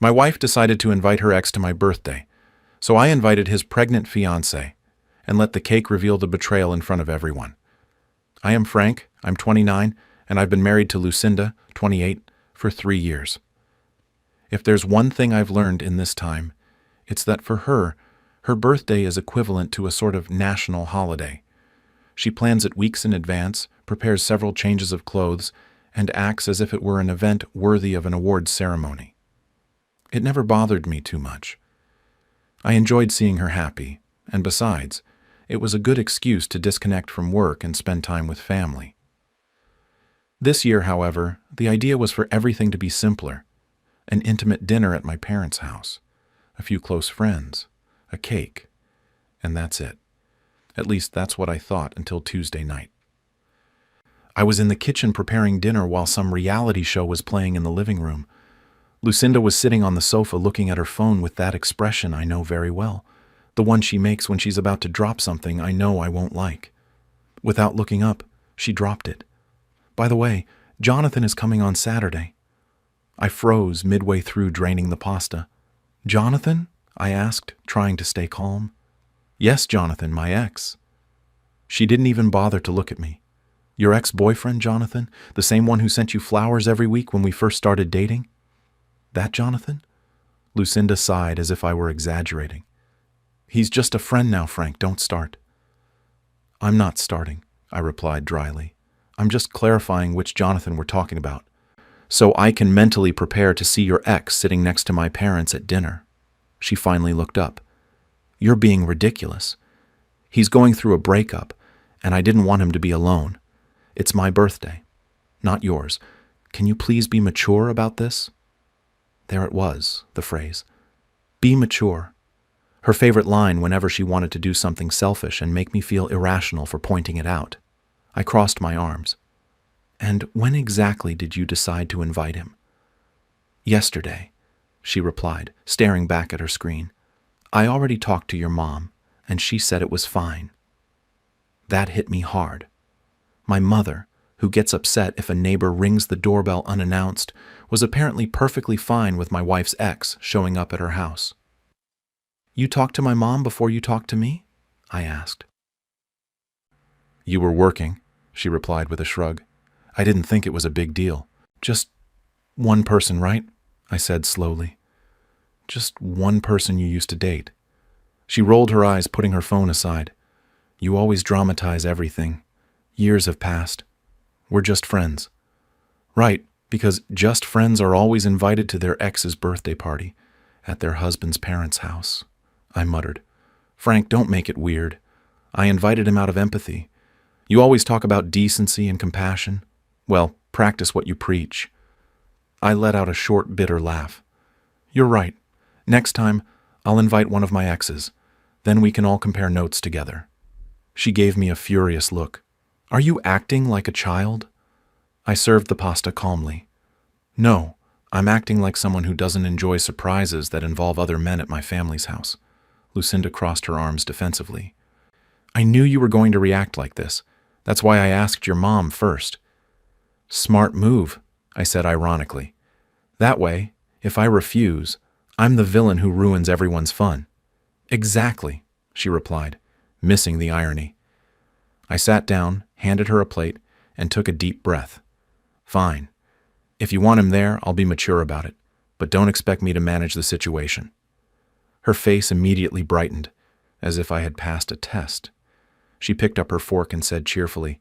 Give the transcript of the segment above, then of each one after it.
My wife decided to invite her ex to my birthday, so I invited his pregnant fiancée and let the cake reveal the betrayal in front of everyone. I am Frank, I'm 29, and I've been married to Lucinda, 28, for 3 years. If there's one thing I've learned in this time, it's that for her, her birthday is equivalent to a sort of national holiday. She plans it weeks in advance, prepares several changes of clothes, and acts as if it were an event worthy of an awards ceremony. It never bothered me too much. I enjoyed seeing her happy, and besides, it was a good excuse to disconnect from work and spend time with family. This year, however, the idea was for everything to be simpler. An intimate dinner at my parents' house, a few close friends, a cake, and that's it. At least that's what I thought until Tuesday night. I was in the kitchen preparing dinner while some reality show was playing in the living room. Lucinda was sitting on the sofa looking at her phone with that expression I know very well, the one she makes when she's about to drop something I know I won't like. Without looking up, she dropped it. By the way, Jonathan is coming on Saturday. I froze midway through draining the pasta. Jonathan? I asked, trying to stay calm. Yes, Jonathan, my ex. She didn't even bother to look at me. Your ex-boyfriend, Jonathan? The same one who sent you flowers every week when we first started dating? That Jonathan? Lucinda sighed as if I were exaggerating. He's just a friend now, Frank. Don't start. I'm not starting, I replied dryly. I'm just clarifying which Jonathan we're talking about, so I can mentally prepare to see your ex sitting next to my parents at dinner. She finally looked up. You're being ridiculous. He's going through a breakup, and I didn't want him to be alone. It's my birthday, not yours. Can you please be mature about this? There it was, the phrase. Be mature. Her favorite line whenever she wanted to do something selfish and make me feel irrational for pointing it out. I crossed my arms. And when exactly did you decide to invite him? Yesterday, she replied, staring back at her screen. I already talked to your mom, and she said it was fine. That hit me hard. My mother, who gets upset if a neighbor rings the doorbell unannounced, was apparently perfectly fine with my wife's ex showing up at her house. You talked to my mom before you talked to me? I asked. You were working, she replied with a shrug. I didn't think it was a big deal. Just one person, right? I said slowly. Just one person you used to date. She rolled her eyes, putting her phone aside. You always dramatize everything. Years have passed. We're just friends. Right, because just friends are always invited to their ex's birthday party at their husband's parents' house, I muttered. Frank, don't make it weird. I invited him out of empathy. You always talk about decency and compassion. Well, practice what you preach. I let out a short, bitter laugh. You're right. Next time, I'll invite one of my exes. Then we can all compare notes together. She gave me a furious look. Are you acting like a child? I served the pasta calmly. No, I'm acting like someone who doesn't enjoy surprises that involve other men at my family's house. Lucinda crossed her arms defensively. I knew you were going to react like this. That's why I asked your mom first. Smart move, I said ironically. That way, if I refuse, I'm the villain who ruins everyone's fun. Exactly, she replied, missing the irony. I sat down, handed her a plate, and took a deep breath. Fine. If you want him there, I'll be mature about it, but don't expect me to manage the situation. Her face immediately brightened, as if I had passed a test. She picked up her fork and said cheerfully,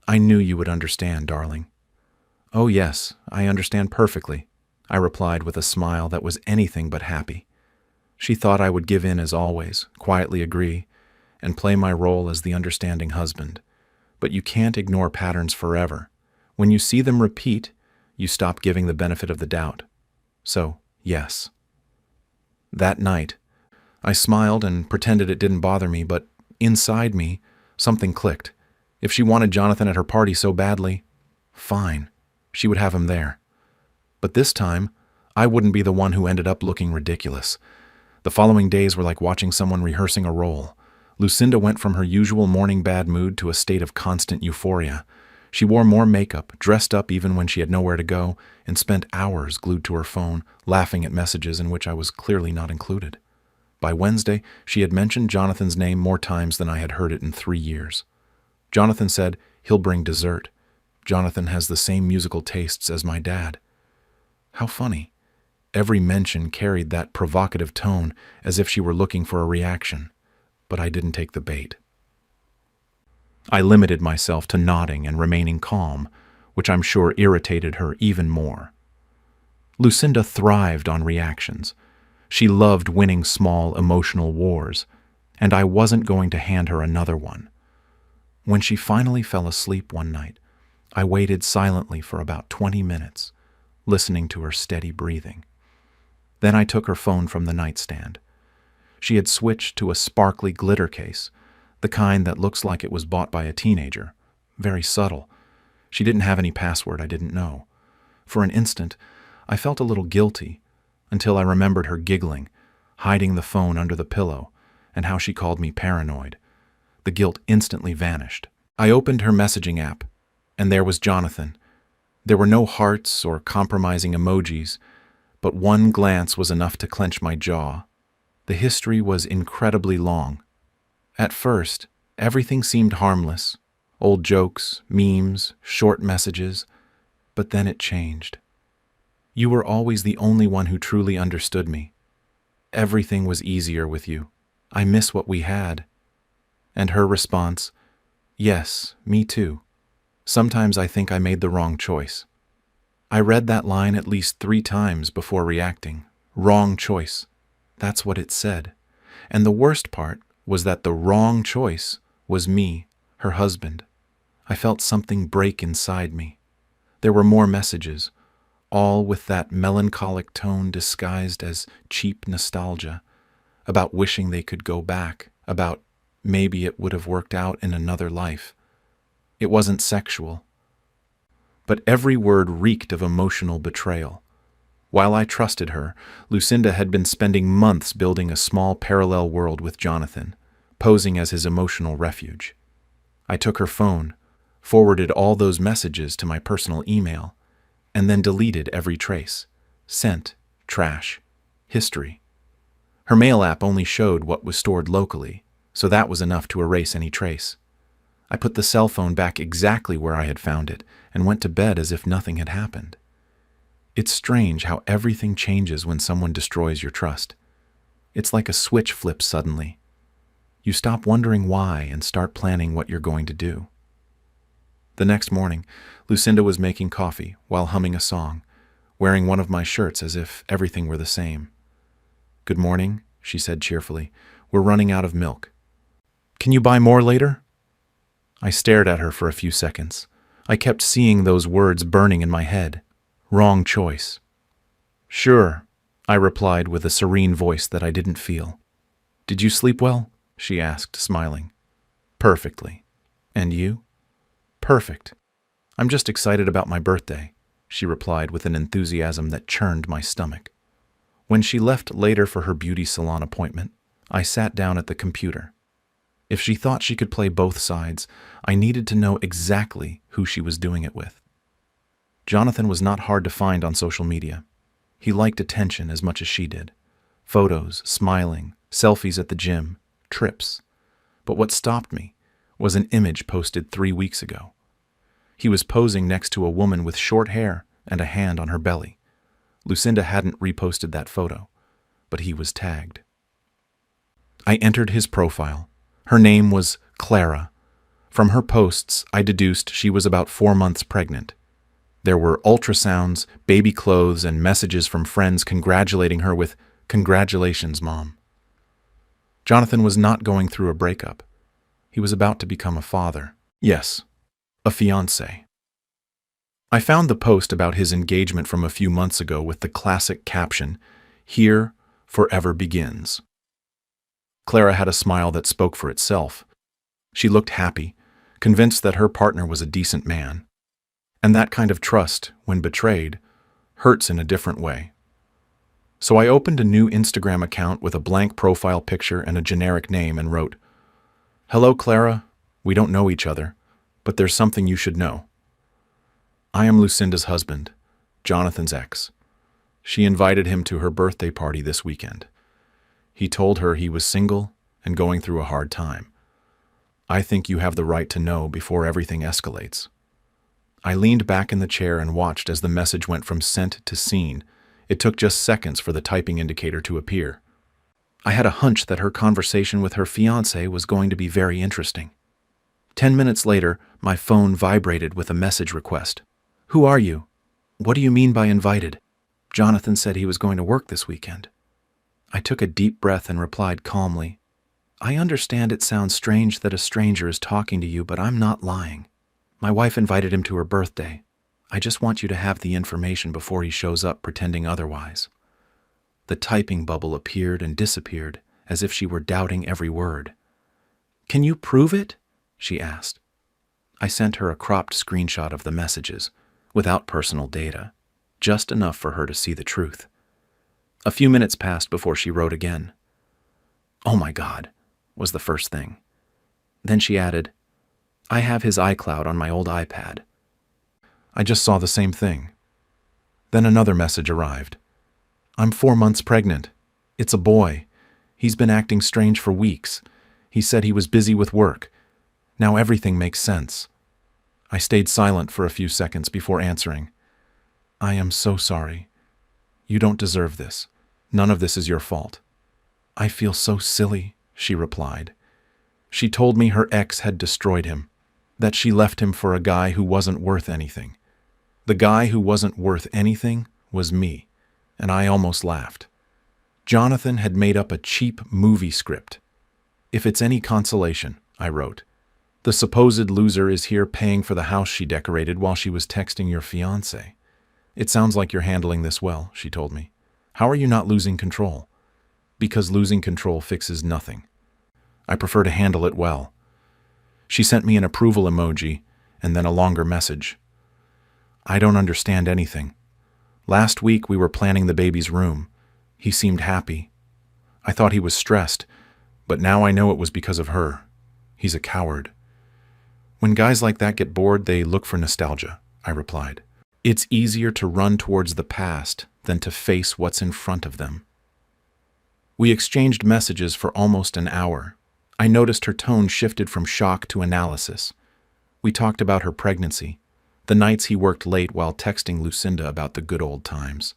I knew you would understand, darling. Oh yes, I understand perfectly, I replied with a smile that was anything but happy. She thought I would give in as always, quietly agree, and play my role as the understanding husband. But you can't ignore patterns forever. When you see them repeat, you stop giving the benefit of the doubt. So, yes. That night, I smiled and pretended it didn't bother me, but inside me, something clicked. If she wanted Jonathan at her party so badly, fine, she would have him there. But this time, I wouldn't be the one who ended up looking ridiculous. The following days were like watching someone rehearsing a role. Lucinda went from her usual morning bad mood to a state of constant euphoria. She wore more makeup, dressed up even when she had nowhere to go, and spent hours glued to her phone, laughing at messages in which I was clearly not included. By Wednesday, she had mentioned Jonathan's name more times than I had heard it in 3 years. Jonathan said he'll bring dessert. Jonathan has the same musical tastes as my dad. How funny. Every mention carried that provocative tone as if she were looking for a reaction, but I didn't take the bait. I limited myself to nodding and remaining calm, which I'm sure irritated her even more. Lucinda thrived on reactions. She loved winning small emotional wars, and I wasn't going to hand her another one. When she finally fell asleep one night, I waited silently for about 20 minutes, listening to her steady breathing. Then I took her phone from the nightstand. She had switched to a sparkly glitter case, the kind that looks like it was bought by a teenager. Very subtle. She didn't have any password I didn't know. For an instant, I felt a little guilty, until I remembered her giggling, hiding the phone under the pillow, and how she called me paranoid. The guilt instantly vanished. I opened her messaging app, and there was Jonathan. There were no hearts or compromising emojis, but one glance was enough to clench my jaw. The history was incredibly long. At first, everything seemed harmless. Old jokes, memes, short messages. But then it changed. You were always the only one who truly understood me. Everything was easier with you. I miss what we had. And her response, yes, me too. Sometimes I think I made the wrong choice. I read that line at least 3 times before reacting. Wrong choice. That's what it said. And the worst part was that the wrong choice was me, her husband. I felt something break inside me. There were more messages, all with that melancholic tone disguised as cheap nostalgia, about wishing they could go back, about maybe it would have worked out in another life. It wasn't sexual, but every word reeked of emotional betrayal. While I trusted her, Lucinda had been spending months building a small parallel world with Jonathan, posing as his emotional refuge. I took her phone, forwarded all those messages to my personal email, and then deleted every trace. Sent, trash, history. Her mail app only showed what was stored locally, so that was enough to erase any trace. I put the cell phone back exactly where I had found it and went to bed as if nothing had happened. It's strange how everything changes when someone destroys your trust. It's like a switch flips suddenly. You stop wondering why and start planning what you're going to do. The next morning, Lucinda was making coffee while humming a song, wearing one of my shirts as if everything were the same. "Good morning," she said cheerfully. "We're running out of milk. Can you buy more later?" I stared at her for a few seconds. I kept seeing those words burning in my head. Wrong choice. "Sure," I replied with a serene voice that I didn't feel. "Did you sleep well?" she asked, smiling. "Perfectly. And you?" "Perfect. I'm just excited about my birthday," she replied with an enthusiasm that churned my stomach. When she left later for her beauty salon appointment, I sat down at the computer. If she thought she could play both sides, I needed to know exactly who she was doing it with. Jonathan was not hard to find on social media. He liked attention as much as she did. Photos, smiling, selfies at the gym, trips. But what stopped me was an image posted 3 weeks ago. He was posing next to a woman with short hair and a hand on her belly. Lucinda hadn't reposted that photo, but he was tagged. I entered his profile. Her name was Clara. From her posts, I deduced she was about 4 months pregnant. There were ultrasounds, baby clothes, and messages from friends congratulating her with, "Congratulations, Mom." Jonathan was not going through a breakup. He was about to become a father. Yes, a fiancé. I found the post about his engagement from a few months ago with the classic caption, "Here forever begins." Clara had a smile that spoke for itself. She looked happy, convinced that her partner was a decent man. And that kind of trust, when betrayed, hurts in a different way. So I opened a new Instagram account with a blank profile picture and a generic name and wrote, "Hello, Clara. We don't know each other, but there's something you should know. I am Lucinda's husband, Jonathan's ex. She invited him to her birthday party this weekend. He told her he was single and going through a hard time. I think you have the right to know before everything escalates. I leaned back in the chair and watched as the message went from sent to seen. It took just seconds for the typing indicator to appear. I had a hunch that her conversation with her fiancé was going to be very interesting. 10 minutes later, my phone vibrated with a message request. Who are you? What do you mean by invited? Jonathan said he was going to work this weekend. I took a deep breath and replied calmly, I understand it sounds strange that a stranger is talking to you, but I'm not lying. My wife invited him to her birthday. I just want you to have the information before he shows up pretending otherwise. The typing bubble appeared and disappeared, as if she were doubting every word. Can you prove it? She asked. I sent her a cropped screenshot of the messages, without personal data, just enough for her to see the truth. A few minutes passed before she wrote again. Oh my God, was the first thing. Then she added, I have his iCloud on my old iPad. I just saw the same thing. Then another message arrived. I'm 4 months pregnant. It's a boy. He's been acting strange for weeks. He said he was busy with work. Now everything makes sense. I stayed silent for a few seconds before answering. I am so sorry. You don't deserve this. None of this is your fault. I feel so silly, she replied. She told me her ex had destroyed him, that she left him for a guy who wasn't worth anything. The guy who wasn't worth anything was me, and I almost laughed. Jonathan had made up a cheap movie script. If it's any consolation, I wrote, the supposed loser is here paying for the house she decorated while she was texting your fiancé. It sounds like you're handling this well, she told me. How are you not losing control? Because losing control fixes nothing. I prefer to handle it well. She sent me an approval emoji and then a longer message. I don't understand anything. Last week we were planning the baby's room. He seemed happy. I thought he was stressed, but now I know it was because of her. He's a coward. When guys like that get bored, they look for nostalgia, I replied. It's easier to run towards the past than to face what's in front of them. We exchanged messages for almost an hour. I noticed her tone shifted from shock to analysis. We talked about her pregnancy, the nights he worked late while texting Lucinda about the good old times.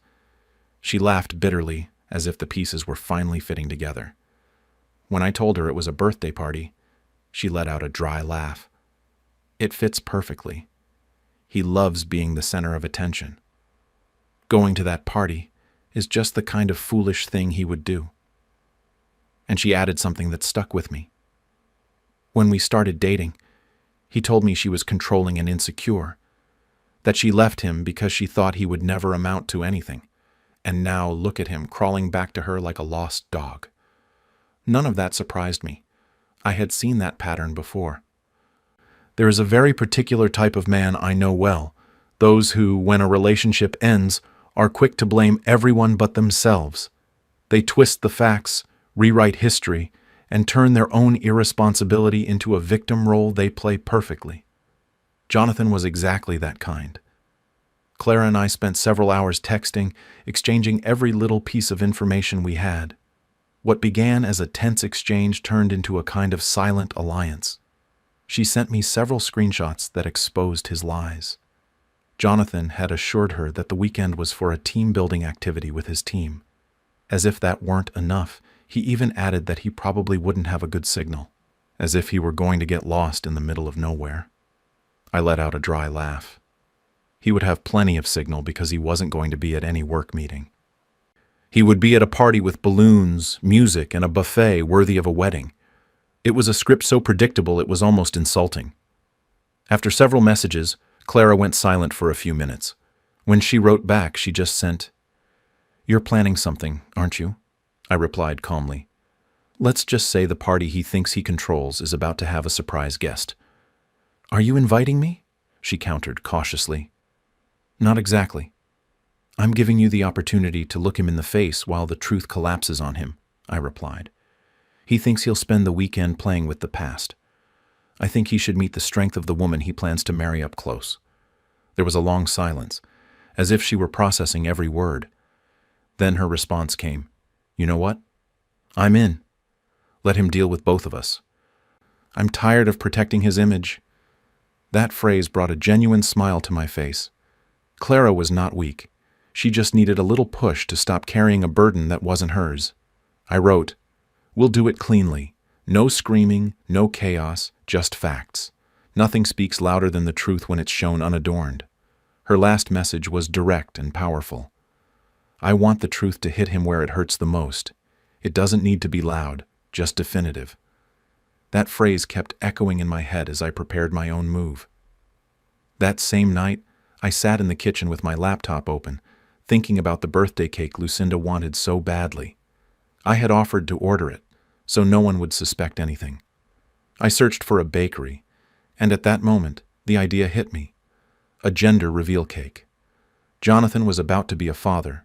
She laughed bitterly, as if the pieces were finally fitting together. When I told her it was a birthday party, she let out a dry laugh. It fits perfectly. He loves being the center of attention. Going to that party is just the kind of foolish thing he would do. And she added something that stuck with me. When we started dating, he told me she was controlling and insecure, that she left him because she thought he would never amount to anything, and now look at him crawling back to her like a lost dog. None of that surprised me. I had seen that pattern before. There is a very particular type of man I know well, those who, when a relationship ends, are quick to blame everyone but themselves. They twist the facts, rewrite history, and turn their own irresponsibility into a victim role they play perfectly. Jonathan was exactly that kind. Clara and I spent several hours texting, exchanging every little piece of information we had. What began as a tense exchange turned into a kind of silent alliance. She sent me several screenshots that exposed his lies. Jonathan had assured her that the weekend was for a team-building activity with his team. As if that weren't enough, he even added that he probably wouldn't have a good signal, as if he were going to get lost in the middle of nowhere. I let out a dry laugh. He would have plenty of signal because he wasn't going to be at any work meeting. He would be at a party with balloons, music, and a buffet worthy of a wedding. It was a script so predictable it was almost insulting. After several messages, Clara went silent for a few minutes. When she wrote back, she just sent, "You're planning something, aren't you?" I replied calmly. "Let's just say the party he thinks he controls is about to have a surprise guest." "Are you inviting me?" she countered cautiously. "Not exactly. I'm giving you the opportunity to look him in the face while the truth collapses on him," I replied. "He thinks he'll spend the weekend playing with the past. I think he should meet the strength of the woman he plans to marry up close. There was a long silence, as if she were processing every word. Then her response came. You know what? I'm in. Let him deal with both of us. I'm tired of protecting his image. That phrase brought a genuine smile to my face. Clara was not weak. She just needed a little push to stop carrying a burden that wasn't hers. I wrote, We'll do it cleanly. No screaming, no chaos, just facts. Nothing speaks louder than the truth when it's shown unadorned. Her last message was direct and powerful. I want the truth to hit him where it hurts the most. It doesn't need to be loud, just definitive. That phrase kept echoing in my head as I prepared my own move. That same night, I sat in the kitchen with my laptop open, thinking about the birthday cake Lucinda wanted so badly. I had offered to order it, so no one would suspect anything. I searched for a bakery, and at that moment, the idea hit me. A gender reveal cake. Jonathan was about to be a father,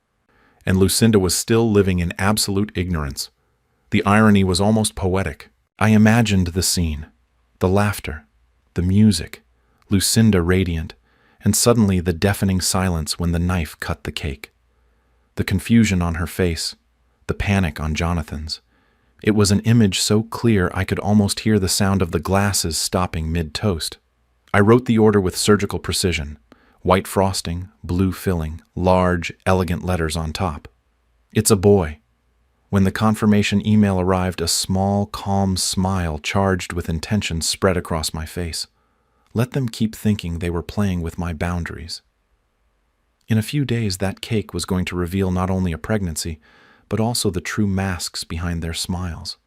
and Lucinda was still living in absolute ignorance. The irony was almost poetic. I imagined the scene, the laughter, the music, Lucinda radiant, and suddenly the deafening silence when the knife cut the cake. The confusion on her face, the panic on Jonathan's. It was an image so clear I could almost hear the sound of the glasses stopping mid-toast. I wrote the order with surgical precision. White frosting, blue filling, large, elegant letters on top. It's a boy. When the confirmation email arrived, a small, calm smile charged with intention spread across my face. Let them keep thinking they were playing with my boundaries. In a few days, that cake was going to reveal not only a pregnancy, but also the true masks behind their smiles.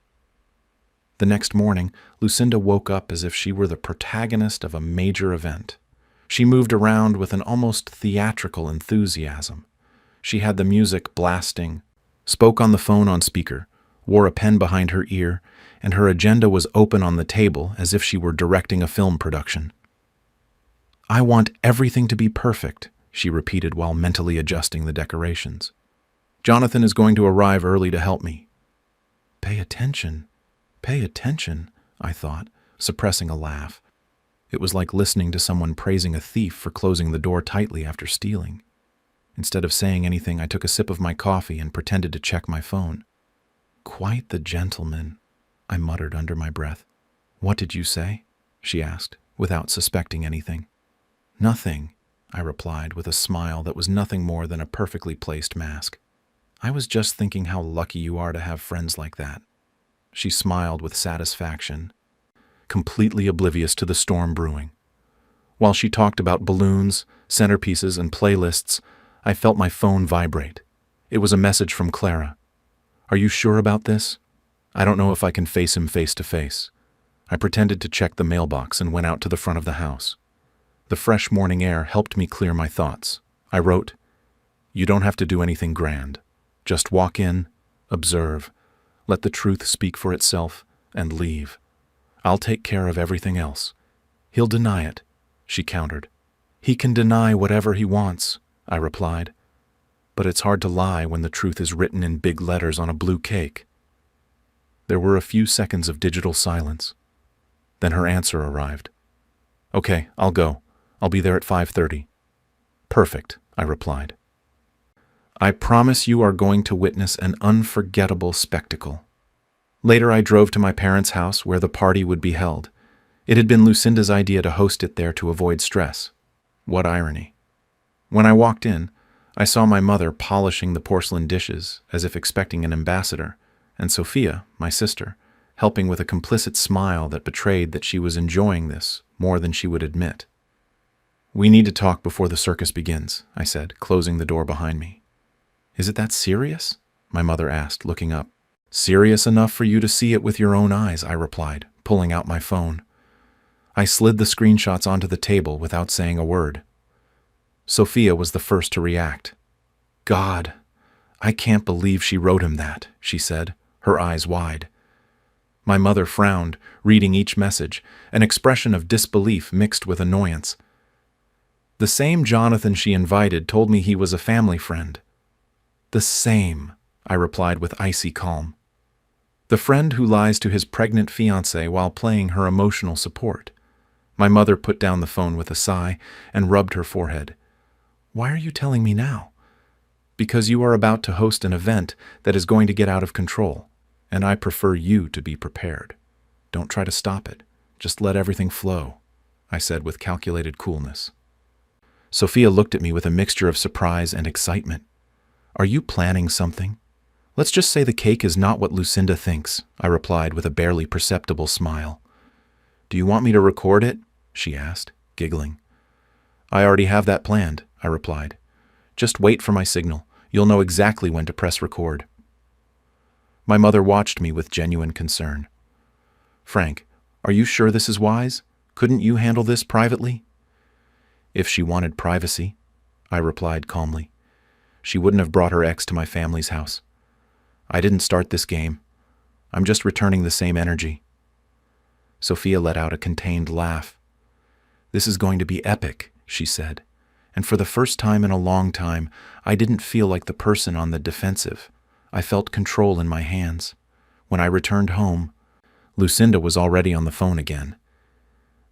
The next morning, Lucinda woke up as if she were the protagonist of a major event. She moved around with an almost theatrical enthusiasm. She had the music blasting, spoke on the phone on speaker, wore a pen behind her ear, and her agenda was open on the table as if she were directing a film production. I want everything to be perfect, she repeated while mentally adjusting the decorations. Jonathan is going to arrive early to help me. Pay attention, I thought, suppressing a laugh. It was like listening to someone praising a thief for closing the door tightly after stealing. Instead of saying anything, I took a sip of my coffee and pretended to check my phone. Quite the gentleman, I muttered under my breath. What did you say? She asked, without suspecting anything. Nothing, I replied with a smile that was nothing more than a perfectly placed mask. I was just thinking how lucky you are to have friends like that. She smiled with satisfaction, completely oblivious to the storm brewing. While she talked about balloons, centerpieces, and playlists, I felt my phone vibrate. It was a message from Clara. Are you sure about this? I don't know if I can face him face to face. I pretended to check the mailbox and went out to the front of the house. The fresh morning air helped me clear my thoughts. I wrote, You don't have to do anything grand. Just walk in, observe, let the truth speak for itself, and leave. I'll take care of everything else. He'll deny it, she countered. He can deny whatever he wants, I replied. But it's hard to lie when the truth is written in big letters on a blue cake. There were a few seconds of digital silence. Then her answer arrived. Okay, I'll go. I'll be there at 5:30. Perfect, I replied. I promise you are going to witness an unforgettable spectacle. Later I drove to my parents' house where the party would be held. It had been Lucinda's idea to host it there to avoid stress. What irony. When I walked in, I saw my mother polishing the porcelain dishes as if expecting an ambassador, and Sophia, my sister, helping with a complicit smile that betrayed that she was enjoying this more than she would admit. We need to talk before the circus begins, I said, closing the door behind me. Is it that serious? My mother asked, looking up. Serious enough for you to see it with your own eyes, I replied, pulling out my phone. I slid the screenshots onto the table without saying a word. Sophia was the first to react. God, I can't believe she wrote him that, she said, her eyes wide. My mother frowned, reading each message, an expression of disbelief mixed with annoyance. The same Jonathan she invited told me he was a family friend. The same, I replied with icy calm. The friend who lies to his pregnant fiancée while playing her emotional support. My mother put down the phone with a sigh and rubbed her forehead. Why are you telling me now? Because you are about to host an event that is going to get out of control, and I prefer you to be prepared. Don't try to stop it. Just let everything flow, I said with calculated coolness. Sophia looked at me with a mixture of surprise and excitement. Are you planning something? Let's just say the cake is not what Lucinda thinks, I replied with a barely perceptible smile. Do you want me to record it? She asked, giggling. I already have that planned, I replied. Just wait for my signal. You'll know exactly when to press record. My mother watched me with genuine concern. Frank, are you sure this is wise? Couldn't you handle this privately? If she wanted privacy, I replied calmly. She wouldn't have brought her ex to my family's house. I didn't start this game. I'm just returning the same energy. Sophia let out a contained laugh. This is going to be epic, she said, and for the first time in a long time, I didn't feel like the person on the defensive. I felt control in my hands. When I returned home, Lucinda was already on the phone again.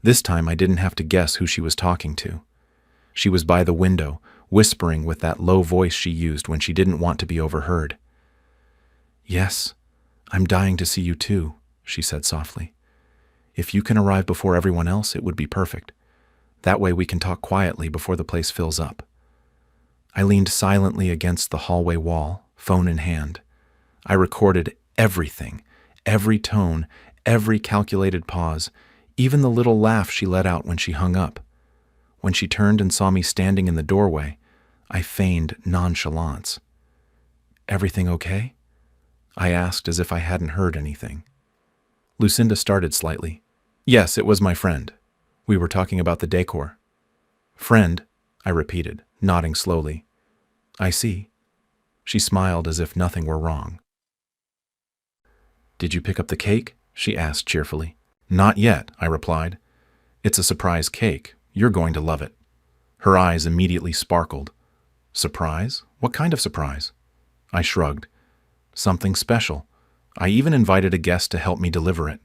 This time I didn't have to guess who she was talking to. She was by the window, whispering with that low voice she used when she didn't want to be overheard. Yes, I'm dying to see you too, she said softly. If you can arrive before everyone else, it would be perfect. That way we can talk quietly before the place fills up. I leaned silently against the hallway wall, phone in hand. I recorded everything, every tone, every calculated pause, even the little laugh she let out when she hung up. When she turned and saw me standing in the doorway, I feigned nonchalance. Everything okay? I asked as if I hadn't heard anything. Lucinda started slightly. Yes, it was my friend. We were talking about the decor. Friend, I repeated, nodding slowly. I see. She smiled as if nothing were wrong. Did you pick up the cake? She asked cheerfully. Not yet, I replied. It's a surprise cake. You're going to love it. Her eyes immediately sparkled. Surprise? What kind of surprise? I shrugged. Something special. I even invited a guest to help me deliver it.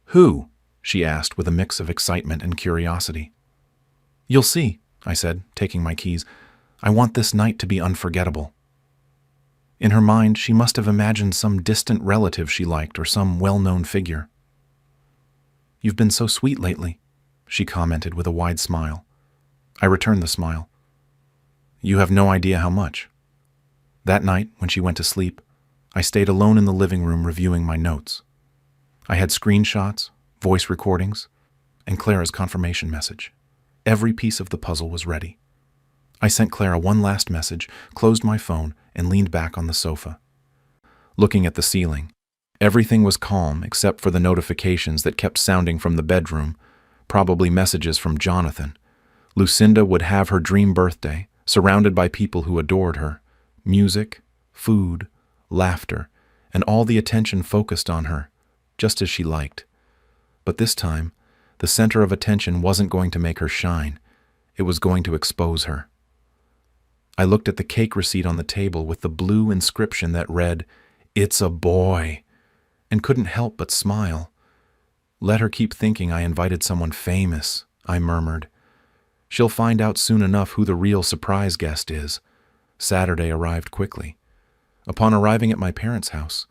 Who? She asked with a mix of excitement and curiosity. You'll see, I said, taking my keys. I want this night to be unforgettable. In her mind, she must have imagined some distant relative she liked or some well-known figure. You've been so sweet lately, she commented with a wide smile. I returned the smile. You have no idea how much. That night, when she went to sleep, I stayed alone in the living room reviewing my notes. I had screenshots, voice recordings, and Clara's confirmation message. Every piece of the puzzle was ready. I sent Clara one last message, closed my phone, and leaned back on the sofa. Looking at the ceiling, everything was calm except for the notifications that kept sounding from the bedroom, probably messages from Jonathan. Lucinda would have her dream birthday, surrounded by people who adored her. Music, food, laughter, and all the attention focused on her, just as she liked. But this time, the center of attention wasn't going to make her shine. It was going to expose her. I looked at the cake receipt on the table with the blue inscription that read, "It's a boy," and couldn't help but smile. Let her keep thinking I invited someone famous, I murmured. She'll find out soon enough who the real surprise guest is. Saturday arrived quickly. Upon arriving at my parents' house,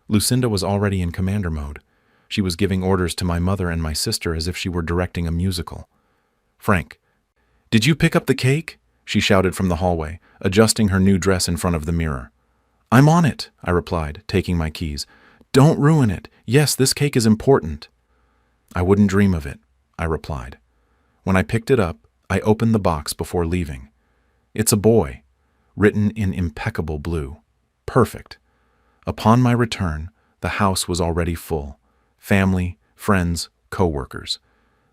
Lucinda was already in commander mode. She was giving orders to my mother and my sister as if she were directing a musical. Frank, did you pick up the cake? She shouted from the hallway, adjusting her new dress in front of the mirror. I'm on it, I replied, taking my keys. Don't ruin it. Yes, this cake is important. I wouldn't dream of it, I replied. When I picked it up, I opened the box before leaving. It's a boy, written in impeccable blue. Perfect. Upon my return, the house was already full. Family, friends, co-workers.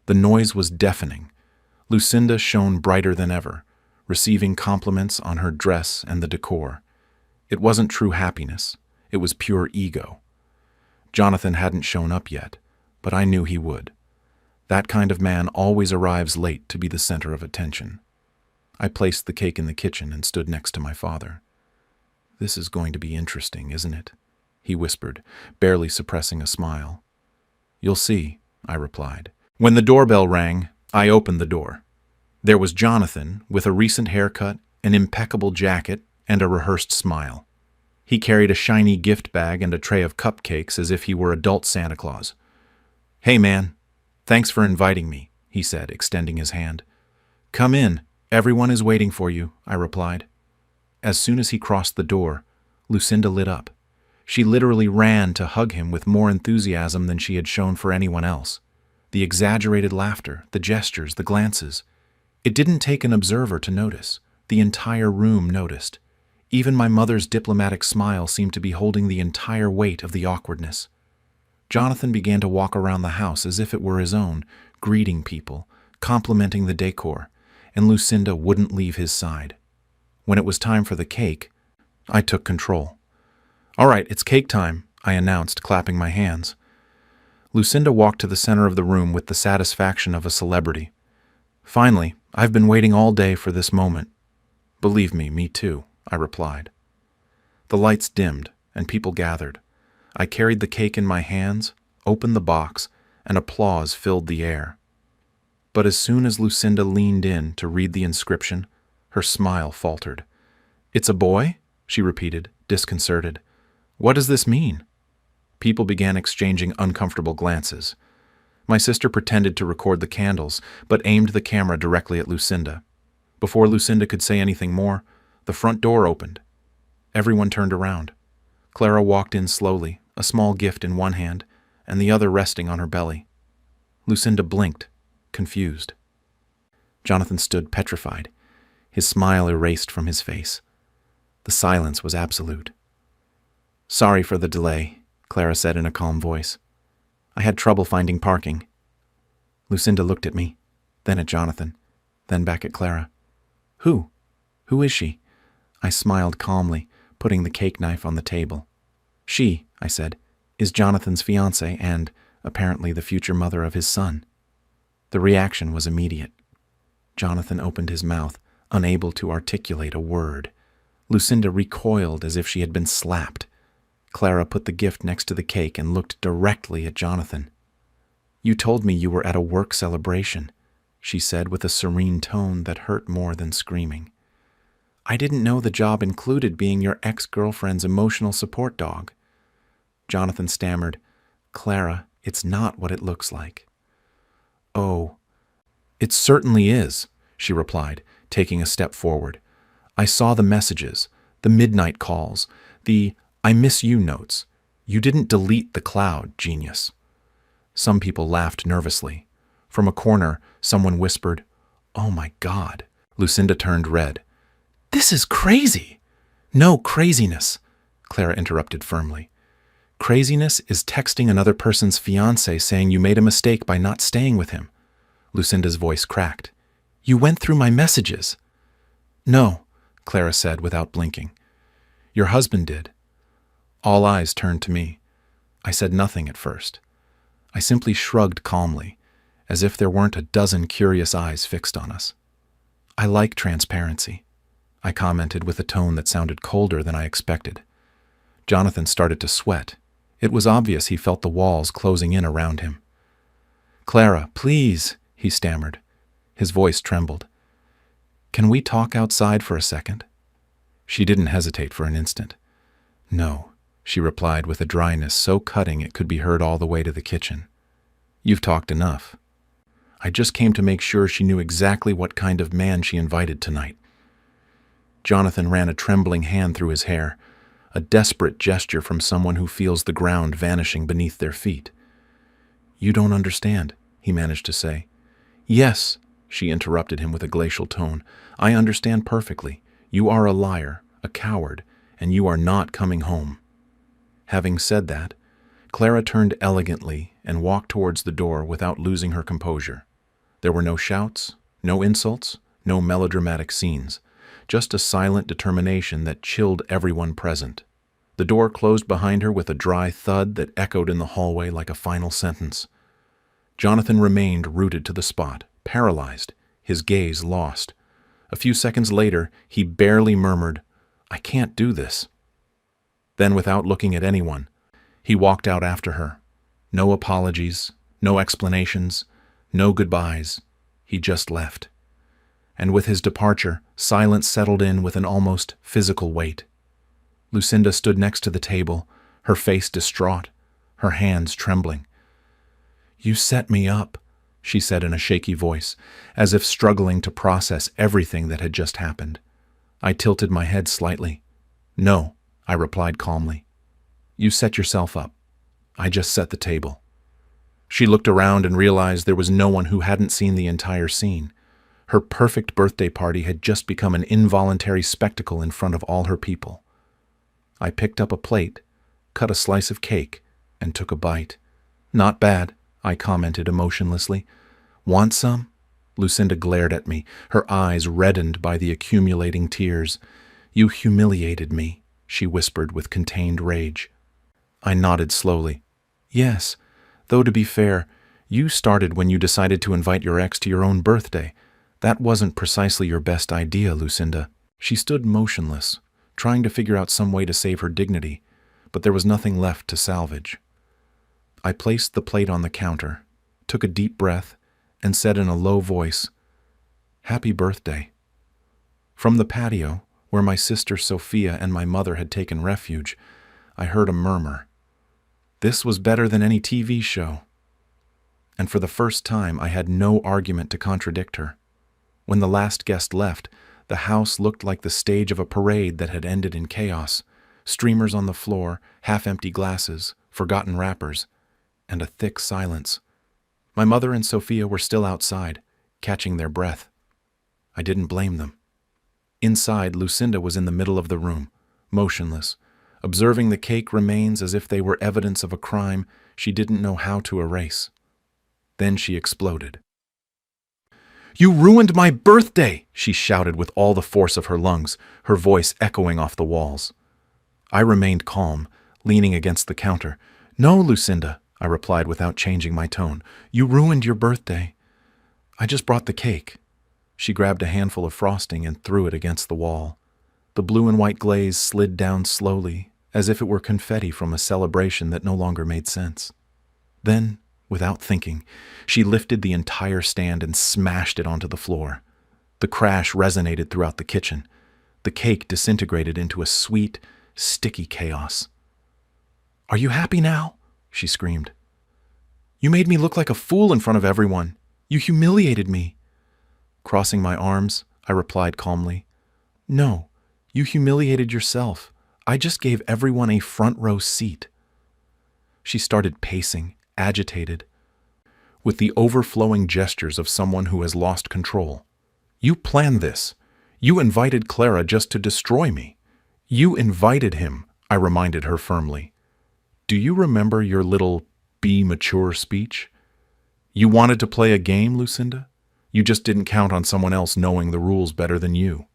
The noise was deafening. Lucinda shone brighter than ever, receiving compliments on her dress and the decor. It wasn't true happiness. It was pure ego. Jonathan hadn't shown up yet, but I knew he would. That kind of man always arrives late to be the center of attention. I placed the cake in the kitchen and stood next to my father. This is going to be interesting, isn't it? He whispered, barely suppressing a smile. You'll see, I replied. When the doorbell rang, I opened the door. There was Jonathan, with a recent haircut, an impeccable jacket, and a rehearsed smile. He carried a shiny gift bag and a tray of cupcakes as if he were adult Santa Claus. "Hey, man. Thanks for inviting me," he said, extending his hand. "Come in. Everyone is waiting for you," I replied. As soon as he crossed the door, Lucinda lit up. She literally ran to hug him with more enthusiasm than she had shown for anyone else. The exaggerated laughter, the gestures, the glances. It didn't take an observer to notice. The entire room noticed. Even my mother's diplomatic smile seemed to be holding the entire weight of the awkwardness. Jonathan began to walk around the house as if it were his own, greeting people, complimenting the decor, and Lucinda wouldn't leave his side. When it was time for the cake, I took control. "All right, it's cake time," I announced, clapping my hands. Lucinda walked to the center of the room with the satisfaction of a celebrity. "Finally, I've been waiting all day for this moment." "Believe me too," I replied. The lights dimmed, and people gathered. I carried the cake in my hands, opened the box, and applause filled the air. But as soon as Lucinda leaned in to read the inscription, her smile faltered. "It's a boy?" she repeated, disconcerted. "What does this mean?" People began exchanging uncomfortable glances. My sister pretended to record the candles, but aimed the camera directly at Lucinda. Before Lucinda could say anything more, the front door opened. Everyone turned around. Clara walked in slowly, a small gift in one hand, and the other resting on her belly. Lucinda blinked, confused. Jonathan stood petrified, his smile erased from his face. The silence was absolute. "Sorry for the delay," Clara said in a calm voice. "I had trouble finding parking." Lucinda looked at me, then at Jonathan, then back at Clara. "Who? Who is she?" I smiled calmly, putting the cake knife on the table. "She," I said, "is Jonathan's fiancée and, apparently, the future mother of his son." The reaction was immediate. Jonathan opened his mouth, unable to articulate a word. Lucinda recoiled as if she had been slapped. Clara put the gift next to the cake and looked directly at Jonathan. "You told me you were at a work celebration," she said with a serene tone that hurt more than screaming. "I didn't know the job included being your ex-girlfriend's emotional support dog." Jonathan stammered, "Clara, it's not what it looks like." "Oh, it certainly is," she replied, taking a step forward. "I saw the messages, the midnight calls, the 'I miss you' notes. You didn't delete the cloud, genius." Some people laughed nervously. From a corner, someone whispered, "Oh my God." Lucinda turned red. "This is crazy." "No craziness," Clara interrupted firmly. "Craziness is texting another person's fiancé saying you made a mistake by not staying with him." Lucinda's voice cracked. "You went through my messages." "No," Clara said without blinking. "Your husband did." All eyes turned to me. I said nothing at first. I simply shrugged calmly, as if there weren't a dozen curious eyes fixed on us. "I like transparency," I commented with a tone that sounded colder than I expected. Jonathan started to sweat. It was obvious he felt the walls closing in around him. "Clara, please," he stammered. His voice trembled. "Can we talk outside for a second?" She didn't hesitate for an instant. "No," she replied with a dryness so cutting it could be heard all the way to the kitchen. "You've talked enough." I just came to make sure she knew exactly what kind of man she invited tonight. Jonathan ran a trembling hand through his hair, a desperate gesture from someone who feels the ground vanishing beneath their feet. "You don't understand," he managed to say. "Yes," she interrupted him with a glacial tone. "I understand perfectly. You are a liar, a coward, and you are not coming home." Having said that, Clara turned elegantly and walked towards the door without losing her composure. There were no shouts, no insults, no melodramatic scenes, just a silent determination that chilled everyone present. The door closed behind her with a dry thud that echoed in the hallway like a final sentence. Jonathan remained rooted to the spot, paralyzed, his gaze lost. A few seconds later, he barely murmured, "I can't do this." Then, without looking at anyone, he walked out after her. No apologies, no explanations, No goodbyes. He just left. And with his departure, silence settled in with an almost physical weight. Lucinda stood next to the table, her face distraught, her hands trembling. "You set me up," she said in a shaky voice, as if struggling to process everything that had just happened. I tilted my head slightly. "No," I replied calmly. "You set yourself up. I just set the table." She looked around and realized there was no one who hadn't seen the entire scene. Her perfect birthday party had just become an involuntary spectacle in front of all her people. I picked up a plate, cut a slice of cake, and took a bite. "Not bad," I commented emotionlessly. "Want some?" Lucinda glared at me, her eyes reddened by the accumulating tears. "You humiliated me," she whispered with contained rage. I nodded slowly. "Yes, though to be fair, you started when you decided to invite your ex to your own birthday. That wasn't precisely your best idea, Lucinda." She stood motionless, trying to figure out some way to save her dignity, but there was nothing left to salvage. I placed the plate on the counter, took a deep breath, and said in a low voice, "Happy birthday." From the patio, where my sister Sophia and my mother had taken refuge, I heard a murmur. This was better than any TV show. And for the first time, I had no argument to contradict her. When the last guest left, the house looked like the stage of a parade that had ended in chaos. Streamers on the floor, half-empty glasses, forgotten wrappers, and a thick silence. My mother and Sophia were still outside, catching their breath. I didn't blame them. Inside, Lucinda was in the middle of the room, motionless, observing the cake remains as if they were evidence of a crime she didn't know how to erase. Then she exploded. "You ruined my birthday!" she shouted with all the force of her lungs, her voice echoing off the walls. I remained calm, leaning against the counter. "No, Lucinda," I replied without changing my tone. "You ruined your birthday. I just brought the cake." She grabbed a handful of frosting and threw it against the wall. The blue and white glaze slid down slowly, as if it were confetti from a celebration that no longer made sense. Then, without thinking, she lifted the entire stand and smashed it onto the floor. The crash resonated throughout the kitchen. The cake disintegrated into a sweet, sticky chaos. "Are you happy now?" she screamed. "You made me look like a fool in front of everyone. You humiliated me." Crossing my arms, I replied calmly, "No, you humiliated yourself. I just gave everyone a front row seat." She started pacing, agitated, with the overflowing gestures of someone who has lost control. "You planned this. You invited Clara just to destroy me." "You invited him," I reminded her firmly. "Do you remember your little be mature speech? You wanted to play a game, Lucinda? You just didn't count on someone else knowing the rules better than you."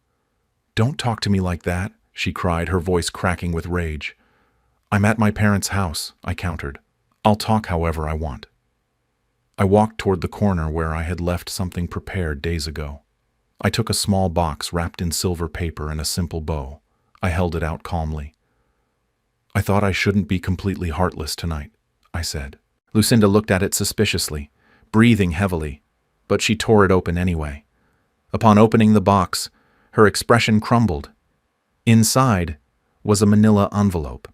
"Don't talk to me like that," she cried, her voice cracking with rage. "I'm at my parents' house," I countered. "I'll talk however I want." I walked toward the corner where I had left something prepared days ago. I took a small box wrapped in silver paper and a simple bow. I held it out calmly. "I thought I shouldn't be completely heartless tonight," I said. Lucinda looked at it suspiciously, breathing heavily, but she tore it open anyway. Upon opening the box, her expression crumbled. Inside was a manila envelope.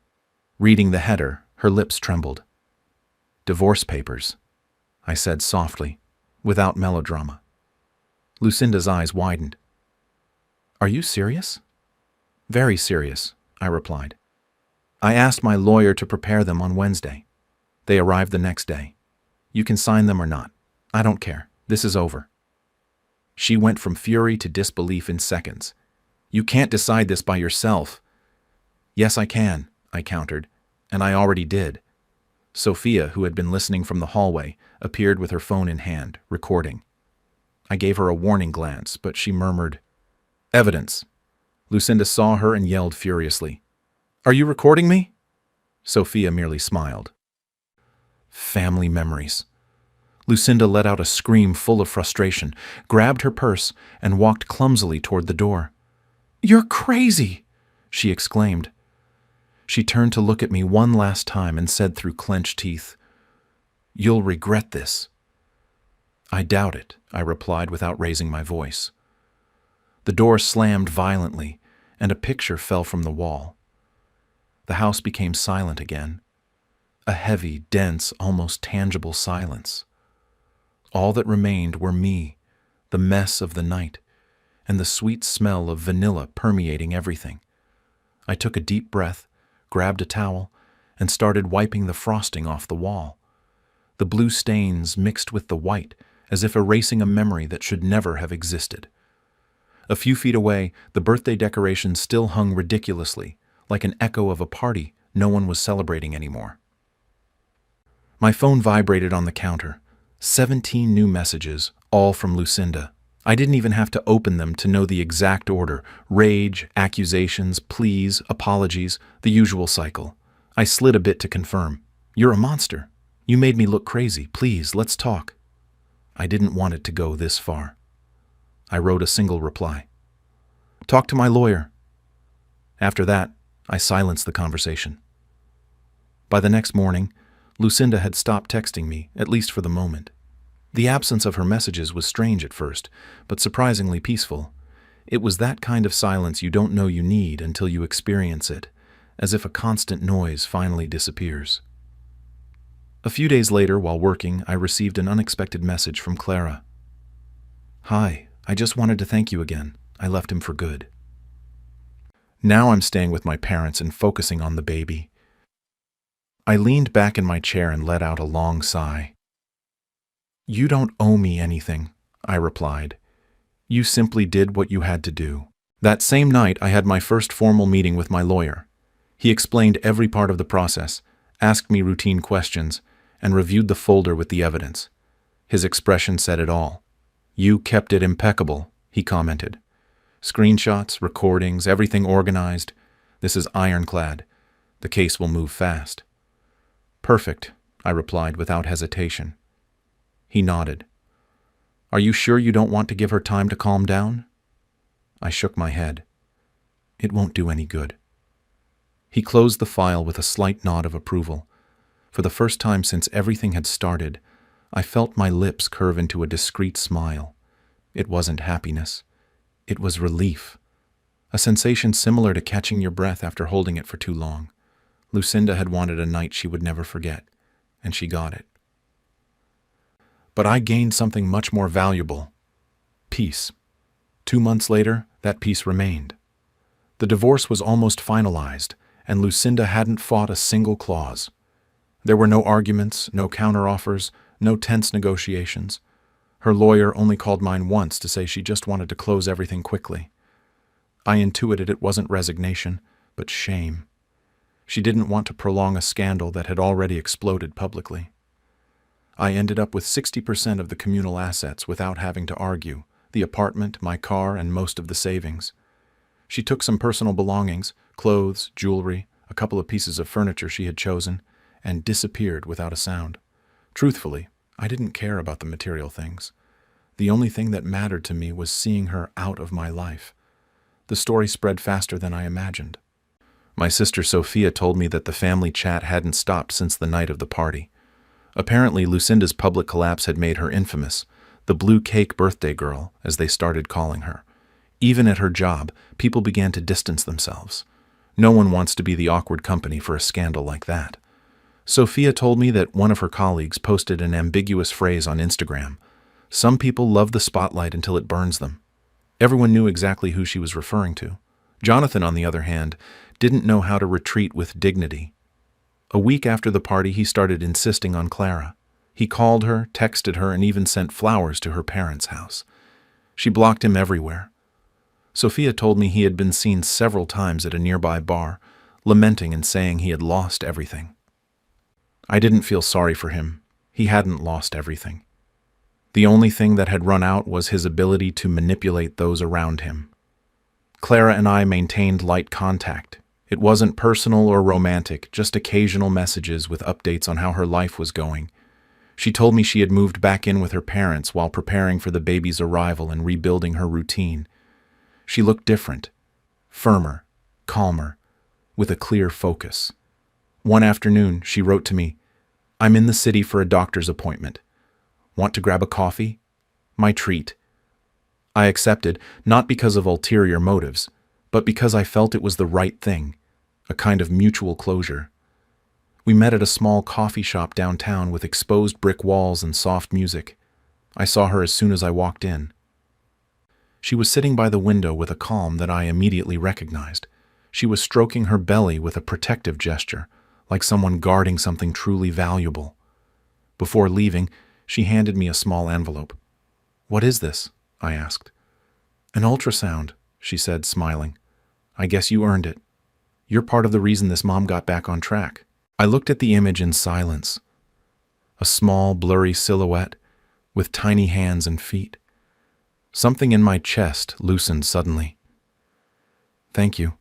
Reading the header, her lips trembled. "Divorce papers," I said softly, without melodrama. Lucinda's eyes widened. "Are you serious?" "Very serious," I replied. "I asked my lawyer to prepare them on Wednesday. They arrived the next day. You can sign them or not. I don't care. This is over." She went from fury to disbelief in seconds. "You can't decide this by yourself." "Yes, I can," I countered, and I already did. Sophia, who had been listening from the hallway, appeared with her phone in hand, recording. I gave her a warning glance, but she murmured, "Evidence." Lucinda saw her and yelled furiously, "Are you recording me?" Sophia merely smiled. Family memories. Lucinda let out a scream full of frustration, grabbed her purse, and walked clumsily toward the door. "You're crazy!" she exclaimed. She turned to look at me one last time and said through clenched teeth, "You'll regret this." I doubt it, I replied without raising my voice. The door slammed violently, and a picture fell from the wall. The house became silent again. A heavy, dense, almost tangible silence. All that remained were me, the mess of the night, and the sweet smell of vanilla permeating everything. I took a deep breath, grabbed a towel, and started wiping the frosting off the wall. The blue stains mixed with the white, as if erasing a memory that should never have existed. A few feet away, the birthday decorations still hung ridiculously, like an echo of a party no one was celebrating anymore. My phone vibrated on the counter. 17 new messages, all from Lucinda. I didn't even have to open them to know the exact order. Rage, accusations, pleas, apologies, the usual cycle. I slid a bit to confirm. "You're a monster. You made me look crazy. Please, let's talk." I didn't want it to go this far. I wrote a single reply. "Talk to my lawyer." After that, I silenced the conversation. By the next morning, Lucinda had stopped texting me, at least for the moment. The absence of her messages was strange at first, but surprisingly peaceful. It was that kind of silence you don't know you need until you experience it, as if a constant noise finally disappears. A few days later, while working, I received an unexpected message from Clara. "Hi, I just wanted to thank you again. I left him for good. Now I'm staying with my parents and focusing on the baby." I leaned back in my chair and let out a long sigh. "You don't owe me anything," I replied. "You simply did what you had to do." That same night, I had my first formal meeting with my lawyer. He explained every part of the process, asked me routine questions, and reviewed the folder with the evidence. His expression said it all. "You kept it impeccable," he commented. "Screenshots, recordings, everything organized. This is ironclad. The case will move fast." "Perfect," I replied without hesitation. He nodded. "Are you sure you don't want to give her time to calm down?" I shook my head. "It won't do any good." He closed the file with a slight nod of approval. For the first time since everything had started, I felt my lips curve into a discreet smile. It wasn't happiness. It was relief. A sensation similar to catching your breath after holding it for too long. Lucinda had wanted a night she would never forget, and she got it. But I gained something much more valuable: peace. 2 months later, that peace remained. The divorce was almost finalized, and Lucinda hadn't fought a single clause. There were no arguments, no counteroffers, no tense negotiations. Her lawyer only called mine once to say she just wanted to close everything quickly. I intuited it wasn't resignation, but shame. She didn't want to prolong a scandal that had already exploded publicly. I ended up with 60% of the communal assets without having to argue: the apartment, my car, and most of the savings. She took some personal belongings, clothes, jewelry, a couple of pieces of furniture she had chosen, and disappeared without a sound. Truthfully, I didn't care about the material things. The only thing that mattered to me was seeing her out of my life. The story spread faster than I imagined. My sister Sophia told me that the family chat hadn't stopped since the night of the party. Apparently, Lucinda's public collapse had made her infamous, the blue cake birthday girl, as they started calling her. Even at her job, people began to distance themselves. No one wants to be the awkward company for a scandal like that. Sophia told me that one of her colleagues posted an ambiguous phrase on Instagram: "Some people love the spotlight until it burns them." Everyone knew exactly who she was referring to. Jonathan, on the other hand, didn't know how to retreat with dignity. A week after the party, he started insisting on Clara. He called her, texted her, and even sent flowers to her parents' house. She blocked him everywhere. Sophia told me he had been seen several times at a nearby bar, lamenting and saying he had lost everything. I didn't feel sorry for him. He hadn't lost everything. The only thing that had run out was his ability to manipulate those around him. Clara and I maintained light contact. It wasn't personal or romantic, just occasional messages with updates on how her life was going. She told me she had moved back in with her parents while preparing for the baby's arrival and rebuilding her routine. She looked different, firmer, calmer, with a clear focus. One afternoon, she wrote to me, "I'm in the city for a doctor's appointment. Want to grab a coffee? My treat. I accepted, not because of ulterior motives, but because I felt it was the right thing, a kind of mutual closure. We met at a small coffee shop downtown with exposed brick walls and soft music. I saw her as soon as I walked in. She was sitting by the window with a calm that I immediately recognized. She was stroking her belly with a protective gesture, like someone guarding something truly valuable. Before leaving, she handed me a small envelope. "What is this?" I asked. "An ultrasound," she said, smiling. "I guess you earned it. You're part of the reason this mom got back on track." I looked at the image in silence. A small, blurry silhouette with tiny hands and feet. Something in my chest loosened suddenly. "Thank you,"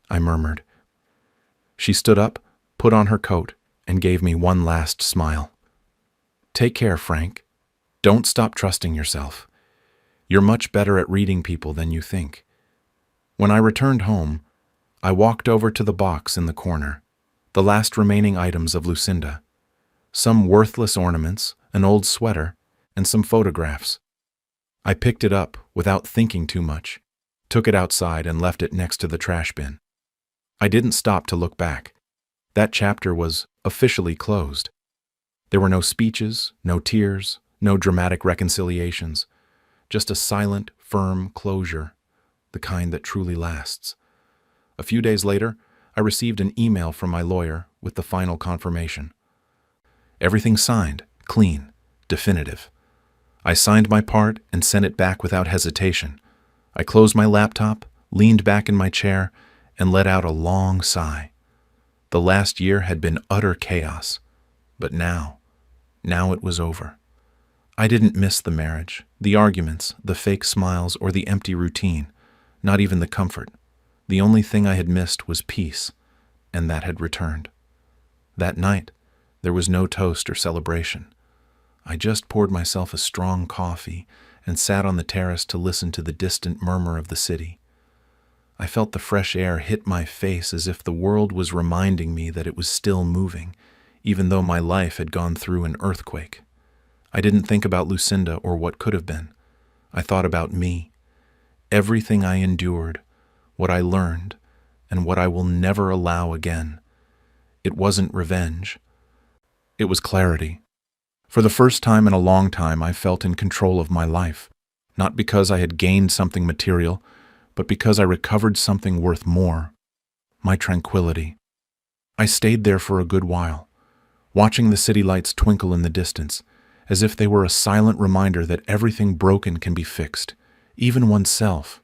I murmured. She stood up, put on her coat, and gave me one last smile. "Take care, Frank. Don't stop trusting yourself. You're much better at reading people than you think." When I returned home, I walked over to the box in the corner, the last remaining items of Lucinda. Some worthless ornaments, an old sweater, and some photographs. I picked it up without thinking too much, took it outside and left it next to the trash bin. I didn't stop to look back. That chapter was officially closed. There were no speeches, no tears, no dramatic reconciliations, just a silent, firm closure, the kind that truly lasts. A few days later, I received an email from my lawyer with the final confirmation. Everything signed, clean, definitive. I signed my part and sent it back without hesitation. I closed my laptop, leaned back in my chair, and let out a long sigh. The last year had been utter chaos, but now it was over. I didn't miss the marriage, the arguments, the fake smiles, or the empty routine, not even the comfort. The only thing I had missed was peace, and that had returned. That night, there was no toast or celebration. I just poured myself a strong coffee and sat on the terrace to listen to the distant murmur of the city. I felt the fresh air hit my face as if the world was reminding me that it was still moving, even though my life had gone through an earthquake. I didn't think about Lucinda or what could have been. I thought about me, everything I endured, what I learned, and what I will never allow again. It wasn't revenge. It was clarity. For the first time in a long time, I felt in control of my life, not because I had gained something material, but because I recovered something worth more, my tranquility. I stayed there for a good while, watching the city lights twinkle in the distance, as if they were a silent reminder that everything broken can be fixed, even oneself.